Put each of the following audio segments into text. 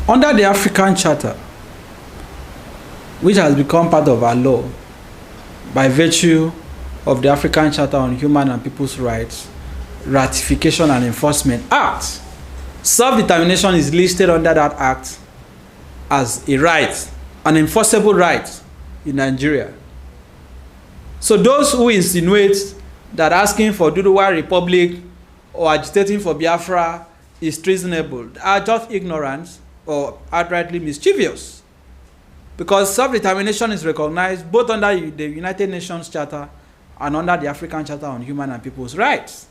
Under the African Charter, which has become part of our law by virtue of the African Charter on Human and People's Rights, Ratification and Enforcement Act, self-determination is listed under that act as a right, an enforceable right in Nigeria. So those who insinuate that asking for Duduwa Republic or agitating for Biafra is treasonable are just ignorant or outrightly mischievous, because self-determination is recognized both under the United Nations Charter and under the African Charter on Human and People's Rights.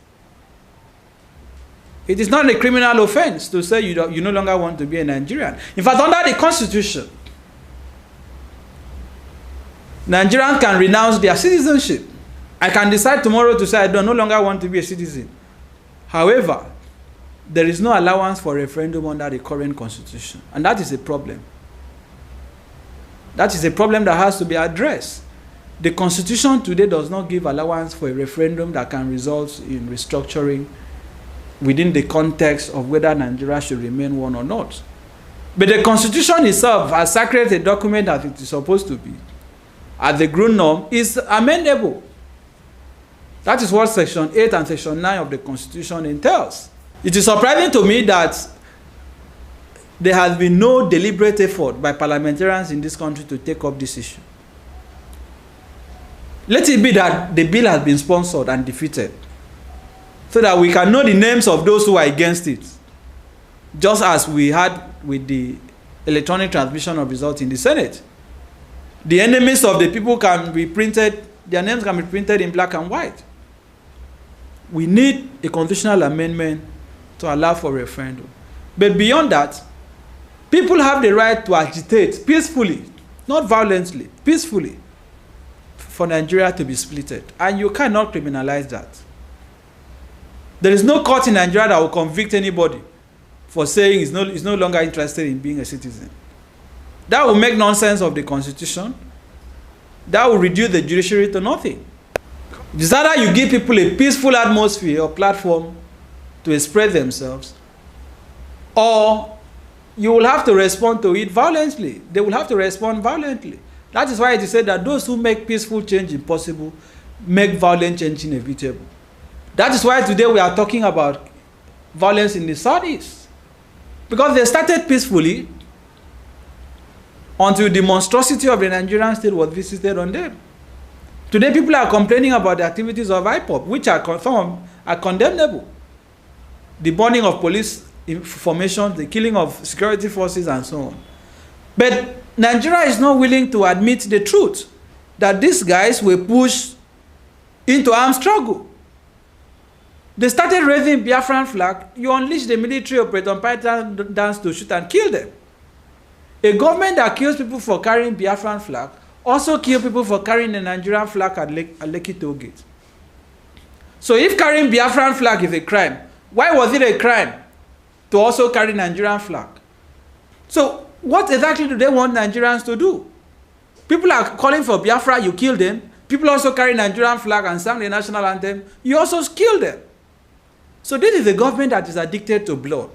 It is not a criminal offense to say you no longer want to be a Nigerian. In fact, under the Constitution, Nigerians can renounce their citizenship. I can decide tomorrow to say I no longer want to be a citizen. However, there is no allowance for referendum under the current Constitution, and that is a problem. That is a problem that has to be addressed. The Constitution today does not give allowance for a referendum that can result in restructuring within the context of whether Nigeria should remain one or not. But the Constitution itself, as sacred a document that it is supposed to be, as the ground norm, is amendable. That is what Section 8 and Section 9 of the Constitution entails. It is surprising to me that there has been no deliberate effort by parliamentarians in this country to take up this issue. Let it be that the bill has been sponsored and defeated, so that we can know the names of those who are against it, just as we had with the electronic transmission of results in the Senate. The enemies of the people can be printed, their names can be printed in black and white. We need a constitutional amendment to allow for referendum. But beyond that, people have the right to agitate peacefully, not violently, peacefully, for Nigeria to be splitted. And you cannot criminalize that. There is no court in Nigeria that will convict anybody for saying he's no longer interested in being a citizen. That will make nonsense of the Constitution. That will reduce the judiciary to nothing. It's either you give people a peaceful atmosphere or platform to express themselves, or you will have to respond to it violently. They will have to respond violently. That is why it is said that those who make peaceful change impossible make violent change inevitable. That is why today we are talking about violence in the Southeast. Because they started peacefully until the monstrosity of the Nigerian state was visited on them. Today people are complaining about the activities of IPOB, which are some are condemnable. The burning of police information, the killing of security forces, and so on. But Nigeria is not willing to admit the truth that these guys were pushed into armed struggle. They started raising Biafran flag. You unleash the military Operation Python dance to shoot and kill them. A government that kills people for carrying Biafran flag also kills people for carrying the Nigerian flag at Lekki Toll Gate. So if carrying Biafran flag is a crime, why was it a crime to also carry Nigerian flag? So what exactly do they want Nigerians to do? People are calling for Biafra, you kill them. People also carry Nigerian flag and sing the national anthem, you also kill them. So this is a government that is addicted to blood.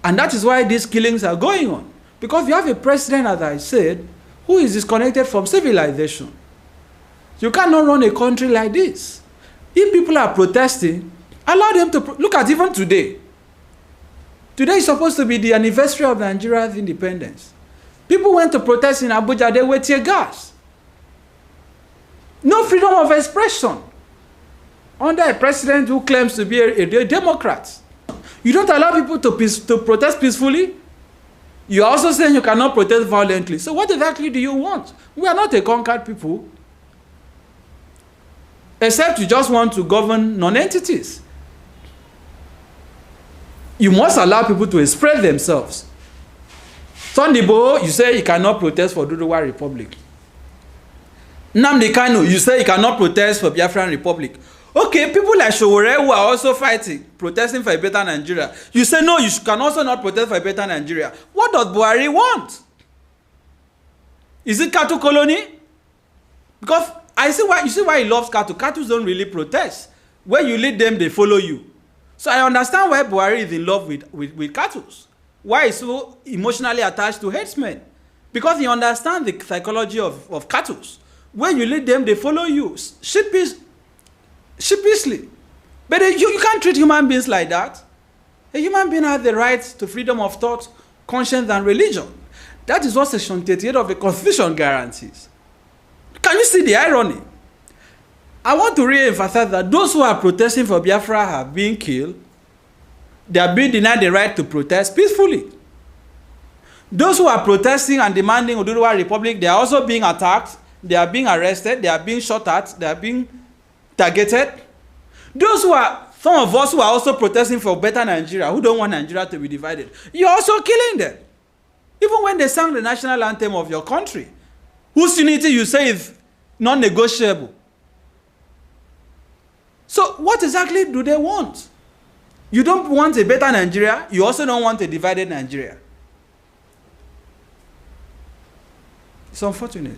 And that is why these killings are going on. Because you have a president, as I said, who is disconnected from civilization. You cannot run a country like this. If people are protesting, allow them to look at even today. Today is supposed to be the anniversary of Nigeria's independence. People went to protest in Abuja, they were tear gas. No freedom of expression under a president who claims to be a Democrat. You don't allow people to protest peacefully. You are also saying you cannot protest violently. So what exactly do you want? We are not a conquered people. Except you just want to govern non-entities. You must allow people to express themselves. Sunday Igboho, you say you cannot protest for Duduwa Republic. Nnamdi Kanu, you say you cannot protest for Biafran Republic. Okay, people like Sowore who are also fighting, protesting for a better Nigeria. You say no, you can also not protest for a better Nigeria. What does Buhari want? Is it cattle colony? Because you see why he loves cattle. Cattle don't really protest. When you lead them, they follow you. So I understand why Buhari is in love with cattle. why he's so emotionally attached to herdsmen. Because he understands the psychology of cattle. When you lead them, they follow you sheepishly. But you can't treat human beings like that. A human being has the right to freedom of thought, conscience, and religion. That is what Section 38 of the Constitution guarantees. Can you see the irony? I want to re-emphasize that those who are protesting for Biafra have been killed. They are being denied the right to protest peacefully. Those who are protesting and demanding Oduduwa Republic, they are also being attacked, they are being arrested, they are being shot at, they are being targeted. Those who are, some of us who are also protesting for better Nigeria, who don't want Nigeria to be divided, you're also killing them. Even when they sang the national anthem of your country, whose unity you say is non-negotiable. So what exactly do they want? You don't want a better Nigeria, you also don't want a divided Nigeria. It's unfortunate.